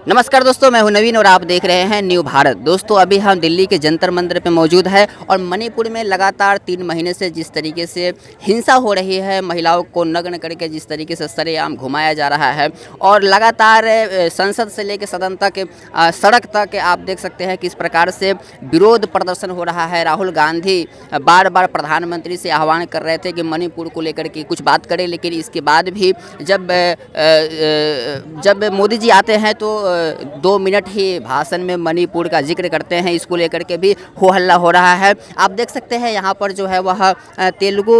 नमस्कार दोस्तों, मैं हूं नवीन और आप देख रहे हैं न्यू भारत। दोस्तों, अभी हम दिल्ली के जंतर मंदिर पे मौजूद है और मणिपुर में लगातार 3 महीने से जिस तरीके से हिंसा हो रही है, महिलाओं को नग्न करके जिस तरीके से सरेआम घुमाया जा रहा है और लगातार संसद से लेकर सदन तक, सड़क तक आप देख सकते हैं किस प्रकार से विरोध प्रदर्शन हो रहा है। राहुल गांधी बार बार प्रधानमंत्री से आह्वान कर रहे थे कि मणिपुर को लेकर के कुछ बात करें, लेकिन इसके बाद भी जब मोदी जी आते हैं तो 2 मिनट ही भाषण में मणिपुर का जिक्र करते हैं। इसको लेकर के भी हो हल्ला हो रहा है। आप देख सकते हैं यहाँ पर जो है वह तेलुगु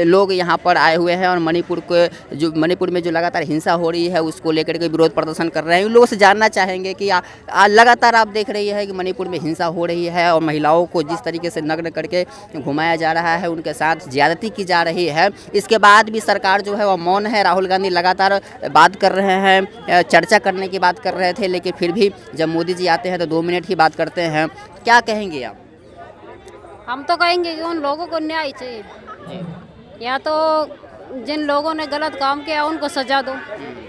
लोग यहाँ पर आए हुए हैं और मणिपुर में जो लगातार हिंसा हो रही है उसको लेकर के विरोध प्रदर्शन कर रहे हैं। उन लोगों से जानना चाहेंगे कि लगातार आप देख रही है कि मणिपुर में हिंसा हो रही है और महिलाओं को जिस तरीके से नग्न करके घुमाया जा रहा है, उनके साथ ज्यादती की जा रही है। इसके बाद भी सरकार जो है वह मौन है। राहुल गांधी लगातार बात कर रहे हैं, चर्चा करने की बात कर रहे थे, लेकिन फिर भी जब मोदी जी आते हैं तो 2 मिनट ही बात करते हैं। क्या कहेंगे आप? हम तो कहेंगे कि उन लोगों को न्याय चाहिए, या तो जिन लोगों ने गलत काम किया उनको सजा दो,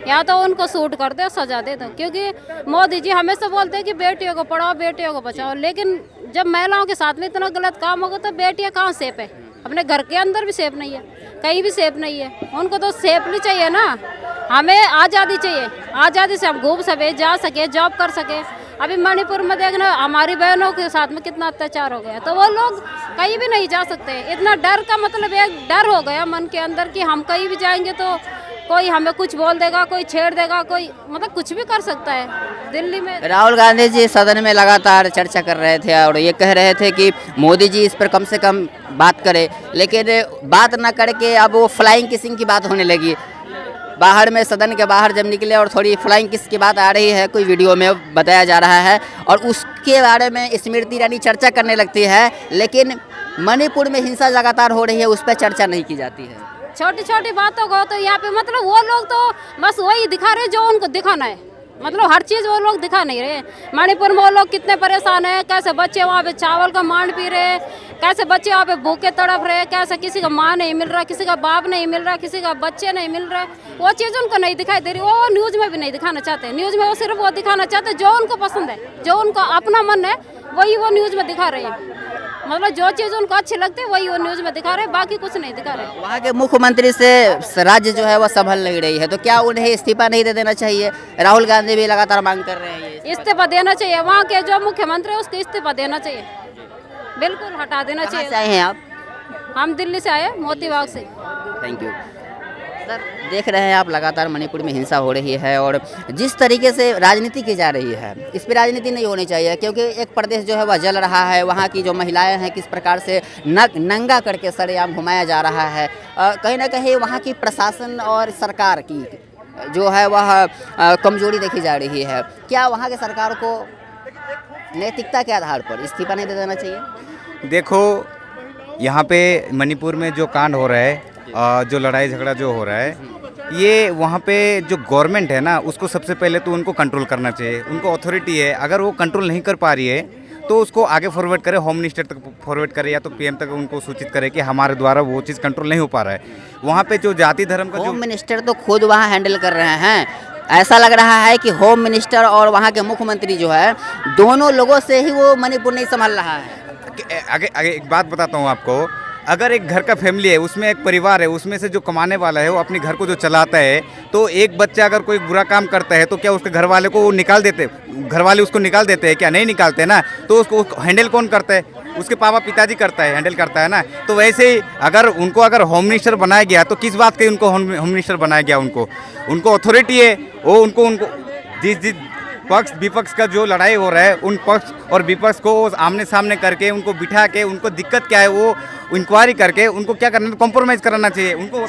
या तो उनको सूट कर दो, सजा दे दो। क्योंकि मोदी जी हमेशा बोलते हैं कि बेटियों को पढ़ाओ, बेटियों को बचाओ, लेकिन जब महिलाओं के साथ में इतना गलत काम होगा तो बेटियां कहाँ सेफ है? अपने घर के अंदर भी सेफ नहीं है, कहीं भी सेफ नहीं है। उनको तो सेफली चाहिए ना। हमें आज़ादी चाहिए, आज़ादी से हम घूम सके, जा सके, जॉब कर सके। अभी मणिपुर में देखना हमारी बहनों के साथ में कितना अत्याचार हो गया, तो वो लोग कहीं भी नहीं जा सकते। इतना डर का मतलब एक डर हो गया मन के अंदर कि हम कहीं भी जाएंगे तो कोई हमें कुछ बोल देगा, कोई छेड़ देगा, कोई मतलब कुछ भी कर सकता है। दिल्ली में राहुल गांधी जी सदन में लगातार चर्चा कर रहे थे और ये कह रहे थे कि मोदी जी इस पर कम से कम बात करें, लेकिन बात ना करके अब वो फ्लाइंग किसिंग की बात होने लगी। बाहर में, सदन के बाहर जब निकले और थोड़ी फ्लाइंग किस की बात आ रही है, कोई वीडियो में बताया जा रहा है और उसके बारे में स्मृति ईरानी चर्चा करने लगती है, लेकिन मणिपुर में हिंसा लगातार हो रही है, उस पर चर्चा नहीं की जाती है। छोटी छोटी बातों को तो यहाँ पे मतलब वो लोग तो बस वही दिखा रहे जो उनको दिखाना है। मतलब हर चीज़ वो लोग दिखा नहीं रहे। मणिपुर में वो लोग कितने परेशान हैं, कैसे बच्चे वहाँ पे चावल का मांड पी रहे, कैसे बच्चे वहाँ पे भूखे तड़प रहे, कैसे किसी का माँ नहीं मिल रहा, किसी का बाप नहीं मिल रहा, किसी का बच्चे नहीं मिल रहे। वो चीज़ उनको नहीं दिखाई दे रही। वो न्यूज़ में भी नहीं दिखाना चाहते। न्यूज़ में वो सिर्फ वो दिखाना चाहते जो उनको पसंद है, जो उनको अपना मन है, वही वो न्यूज़ में दिखा रहे हैं। मतलब जो चीज़ उनको अच्छी लगती है वही वो न्यूज़ में दिखा रहे हैं, बाकी कुछ नहीं दिखा रहे। वहाँ के मुख्यमंत्री से राज्य जो है वह संभल नहीं रही है, तो क्या उन्हें इस्तीफा नहीं दे देना चाहिए? राहुल गांधी भी लगातार मांग कर रहे हैं ये इस्तीफा देना चाहिए। वहाँ के जो मुख्यमंत्री है उसको इस्तीफा देना चाहिए, बिल्कुल हटा देना चाहिए। कहाँ से आए हैं आप? हम दिल्ली से आए, मोती बाग से। Thank you sir. देख रहे हैं आप लगातार मणिपुर में हिंसा हो रही है और जिस तरीके से राजनीति की जा रही है, इस पर राजनीति नहीं होनी चाहिए, क्योंकि एक प्रदेश जो है वह जल रहा है। वहाँ की जो महिलाएं हैं किस प्रकार से नंगा करके सरेआम घुमाया जा रहा है। कहीं ना कहीं वहाँ की प्रशासन और सरकार की जो है वह कमजोरी देखी जा रही है। क्या वहाँ के सरकार को नैतिकता के आधार पर इस्तीफा नहीं दे देना चाहिए? देखो, यहाँ पे मणिपुर में जो कांड हो रहा है, जो लड़ाई झगड़ा जो हो रहा है, ये वहाँ पे जो गवर्नमेंट है ना, उसको सबसे पहले तो उनको कंट्रोल करना चाहिए। उनको अथॉरिटी है, अगर वो कंट्रोल नहीं कर पा रही है तो उसको आगे फॉरवर्ड करे, होम मिनिस्टर तक फॉरवर्ड करे या तो पीएम तक उनको सूचित करे कि हमारे द्वारा वो चीज़ कंट्रोल नहीं हो पा रहा है। वहाँ पे जो जाति धर्म का होम मिनिस्टर तो खुद वहाँ हैंडल कर रहे हैं। ऐसा लग रहा है कि होम मिनिस्टर और वहाँ के मुख्यमंत्री जो है, दोनों लोगों से ही वो मणिपुर नहीं संभाल रहा है। आगे एक बात बताता हूँ आपको। अगर एक घर का फैमिली है, उसमें एक परिवार है, उसमें से जो कमाने वाला है वो अपने घर को जो चलाता है, तो एक बच्चा अगर कोई बुरा काम करता है तो क्या उसके घर वाले को निकाल देते? घर वाले उसको निकाल देते हैं क्या? नहीं निकालते ना। तो उसको हैंडल कौन करता है? उसके पापा पिताजी करता है, हैंडल करता है ना। तो वैसे ही अगर होम मिनिस्टर बनाया गया तो किस बात के उनको होम मिनिस्टर बनाया गया? उनको अथॉरिटी है, वो उनको जिस पक्ष विपक्ष का जो लड़ाई हो रहा है, उन पक्ष और विपक्ष को आमने सामने करके उनको बिठा के उनको दिक्कत क्या है वो इंक्वायरी करके उनको क्या करना, कॉम्प्रोमाइज़ कराना चाहिए उनको।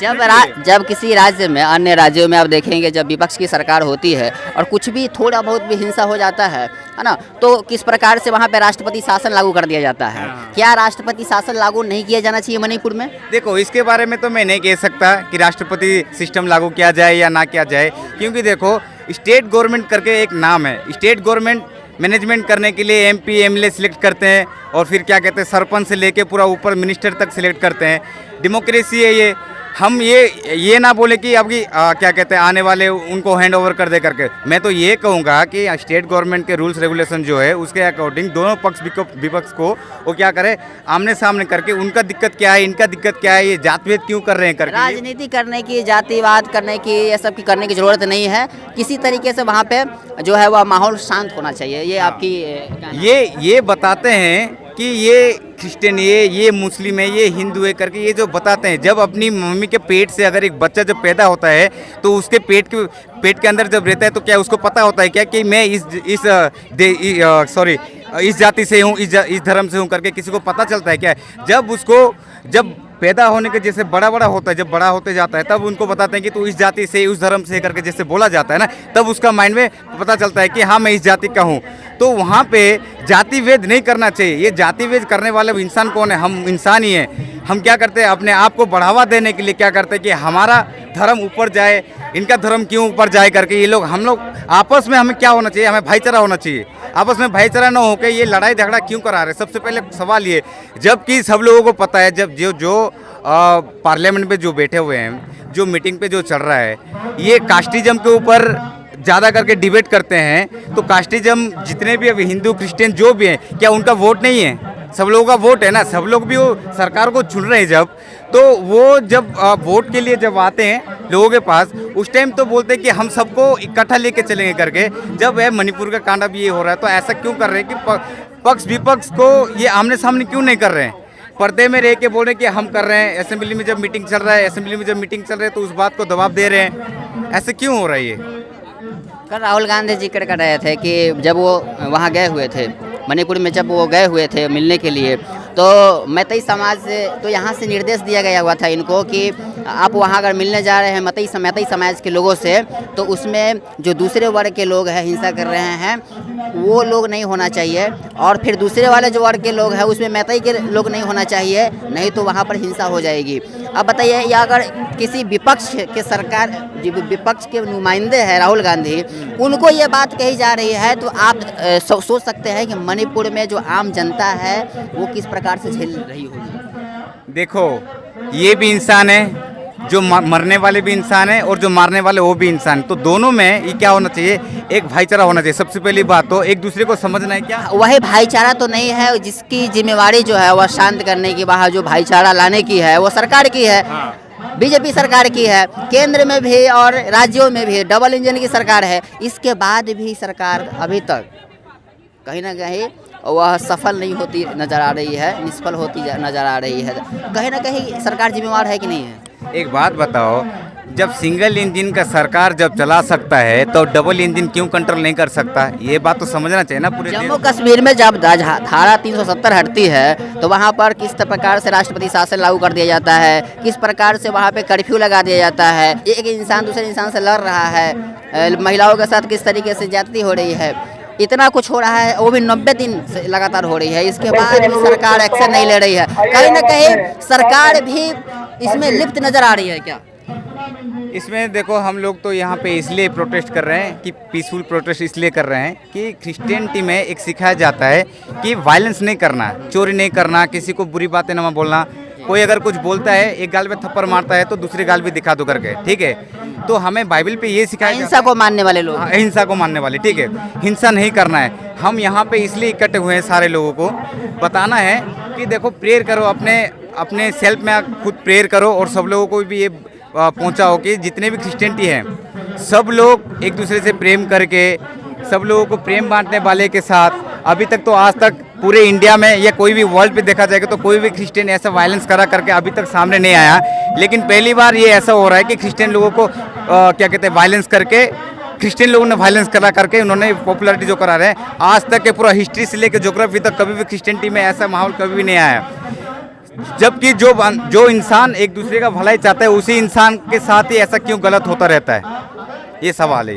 जब किसी राज्य में, अन्य राज्यों में आप देखेंगे जब विपक्ष की सरकार होती है और कुछ भी थोड़ा बहुत भी हिंसा हो जाता है ना, तो किस प्रकार से वहाँ पे राष्ट्रपति शासन लागू कर दिया जाता है। क्या राष्ट्रपति शासन लागू नहीं किया जाना चाहिए मणिपुर में? देखो, इसके बारे में तो मैं नहीं कह सकता कि राष्ट्रपति सिस्टम लागू किया जाए या ना किया जाए, क्योंकि देखो स्टेट गवर्नमेंट करके एक नाम है। स्टेट गवर्नमेंट मैनेजमेंट करने के लिए एमपी एमएलए सिलेक्ट करते हैं और फिर क्या कहते हैं, सरपंच से लेके पूरा ऊपर मिनिस्टर तक सिलेक्ट करते हैं। डेमोक्रेसी है ये। हम ये ना बोले कि अभी क्या कहते हैं आने वाले उनको हैंड ओवर कर दे करके। मैं तो ये कहूँगा कि स्टेट गवर्नमेंट के रूल्स रेगुलेशन जो है उसके अकॉर्डिंग दोनों पक्ष विपक्ष को वो क्या करे, आमने सामने करके उनका दिक्कत क्या है, इनका दिक्कत क्या है, ये जातभेद क्यों कर रहे हैं करके। राजनीति करने की, जातिवाद करने की, ये सब की करने की ज़रूरत नहीं है। किसी तरीके से वहाँ पे जो है वह माहौल शांत होना चाहिए। ये आपकी कहना है। ये बताते हैं कि ये क्रिश्चियन ये मुस्लिम है, ये हिंदू है करके ये जो बताते हैं। जब अपनी मम्मी के पेट से अगर एक बच्चा जब पैदा होता है तो उसके पेट के अंदर जब रहता है तो क्या उसको पता होता है क्या कि मैं इस जाति से हूँ, इस धर्म से हूँ करके किसी को पता चलता है क्या? जब पैदा होने के जैसे बड़ा होता है, जब बड़ा होते जाता है तब उनको बताते हैं कि तू इस जाति से, उस धर्म से करके जैसे बोला जाता है ना, तब उसका माइंड में पता चलता है कि हाँ मैं इस जाति का हूँ। तो वहाँ पे जाति भेद नहीं करना चाहिए। ये जाति भेद करने वाले इंसान कौन है? हम इंसान ही हैं। हम क्या करते हैं, अपने आप को बढ़ावा देने के लिए क्या करते हैं कि हमारा धर्म ऊपर जाए, इनका धर्म क्यों ऊपर जाए करके हम लोग आपस में हमें क्या होना चाहिए, हमें भाईचारा होना चाहिए। आपस में भाईचारा न होकर ये लड़ाई झगड़ा क्यों करा रहे? सबसे पहले सवाल ये, जबकि सब लोगों को पता है, जब जो पार्लियामेंट में जो बैठे हुए हैं, जो मीटिंग पे जो चल रहा है, ये कास्टिज्म के ऊपर ज़्यादा करके डिबेट करते हैं। तो कास्टिज्म जितने भी अभी हिंदू क्रिश्चियन जो भी हैं, क्या उनका वोट नहीं है? सब लोगों का वोट है ना। सब लोग भी वो सरकार को चुन रहे हैं जब, तो वो जब वोट के लिए जब आते हैं लोगों के पास, उस टाइम तो बोलते हैं कि हम सबको इकट्ठा लेके चलेंगे करके। जब मणिपुर का कांड अब ये हो रहा है तो ऐसा क्यों कर रहे हैं कि पक्ष विपक्ष को ये आमने सामने क्यों नहीं कर रहे हैं? पर्दे में रह के बोल रहे हैं कि हम कर रहे हैं। असेंबली में जब मीटिंग चल रहा है, तो उस बात को दबाव दे रहे हैं। ऐसे क्यों हो रहा है ये? कल राहुल गांधी जिक्र कर रहे थे कि जब वो वहाँ गए हुए थे मणिपुर में, जब वो गए हुए थे मिलने के लिए, तो मतई समाज से, तो यहाँ से निर्देश दिया गया हुआ था इनको कि आप वहाँ अगर मिलने जा रहे हैं मतई समाज के लोगों से, तो उसमें जो दूसरे वर्ग के लोग हैं हिंसा कर रहे हैं वो लोग नहीं होना चाहिए, और फिर दूसरे वाले जो वर्ग के लोग हैं उसमें मतई के लोग नहीं होना चाहिए, नहीं तो वहाँ पर हिंसा हो जाएगी। अब बताइए, या अगर किसी विपक्ष के सरकार, जो विपक्ष के नुमाइंदे हैं राहुल गांधी, उनको ये बात कही जा रही है, तो आप सोच सकते हैं कि मणिपुर में जो आम जनता है वो किस प्रकार से झेल रही होगी। देखो, ये भी इंसान है, जो मरने वाले भी इंसान है और जो मारने वाले वो भी इंसान। तो दोनों में ये क्या होना चाहिए, एक भाईचारा होना चाहिए। सबसे पहली बात तो एक दूसरे को समझना है। क्या वही भाईचारा तो नहीं है, जिसकी जिम्मेवारी जो है वह शांत करने की, वहाँ जो भाईचारा लाने की है वो सरकार की है। बीजेपी सरकार की है, केंद्र में भी और राज्यों में भी डबल इंजन की सरकार है। इसके बाद भी सरकार अभी तक कहीं ना कहीं वह सफल नहीं होती नज़र आ रही है, निष्फल होती नज़र आ रही है। कहीं ना कहीं सरकार जिम्मेवार है कि नहीं है? एक बात बताओ, जब सिंगल इंजन का सरकार जब चला सकता है तो डबल इंजन क्यों कंट्रोल नहीं कर सकता? ये बात तो समझना चाहिए ना पूरे जम्मू कश्मीर में जब धारा 370 हटती है तो वहाँ पर किस प्रकार से राष्ट्रपति शासन लागू कर दिया जाता है, किस प्रकार से वहाँ पे कर्फ्यू लगा दिया जाता है, एक इंसान दूसरे इंसान से लड़ रहा है, महिलाओं के साथ किस तरीके से ज्यादती हो रही है, इतना कुछ हो रहा है, वो भी 90 दिन से लगातार हो रही है। इसके बाद भी सरकार एक्शन नहीं ले रही है। कहीं ना कहीं सरकार भी इसमें लिप्त नजर आ रही है क्या? इसमें देखो, हम लोग तो यहाँ पे इसलिए प्रोटेस्ट कर रहे हैं कि पीसफुल प्रोटेस्ट इसलिए कर रहे हैं कि क्रिश्चियनिटी में एक सिखाया जाता है कि वायलेंस नहीं करना, चोरी नहीं करना, किसी को बुरी बातें ना बोलना। कोई अगर कुछ बोलता है, एक गाल पे थप्पड़ मारता है तो दूसरी गाल भी दिखा दो करके, ठीक है? तो हमें बाइबल पे ये सिखाया, हिंसा को मानने वाले लोग, अहिंसा को मानने वाले, ठीक है? हिंसा नहीं करना है। हम यहाँ पे इसलिए इकट्ठे हुए हैं, सारे लोगों को बताना है कि देखो, प्रेयर करो, अपने सेल्फ में खुद प्रेयर करो, और सब लोगों को भी ये पहुँचाओ कि जितने भी क्रिश्चियनिटी हैं सब लोग एक दूसरे से प्रेम करके, सब लोगों को प्रेम बांटने वाले के साथ। अभी तक तो आज तक पूरे इंडिया में या कोई भी वर्ल्ड पे देखा जाएगा तो कोई भी क्रिश्चियन ऐसा वायलेंस करा करके अभी तक सामने नहीं आया। लेकिन पहली बार ये ऐसा हो रहा है कि क्रिश्चियन लोगों को क्या कहते हैं, वायलेंस करके, क्रिश्चियन लोगों ने वायलेंस करा करके उन्होंने पॉपुलैरिटी जो करा रहे हैं। आज तक के पूरा हिस्ट्री से लेकर ज्योग्राफी तक कभी भी क्रिश्चियनिटी में ऐसा माहौल कभी भी नहीं आया। जबकि जो इंसान एक दूसरे का भलाई चाहता है, उसी इंसान के साथ ही ऐसा क्यों गलत होता रहता है? ये सवाल है।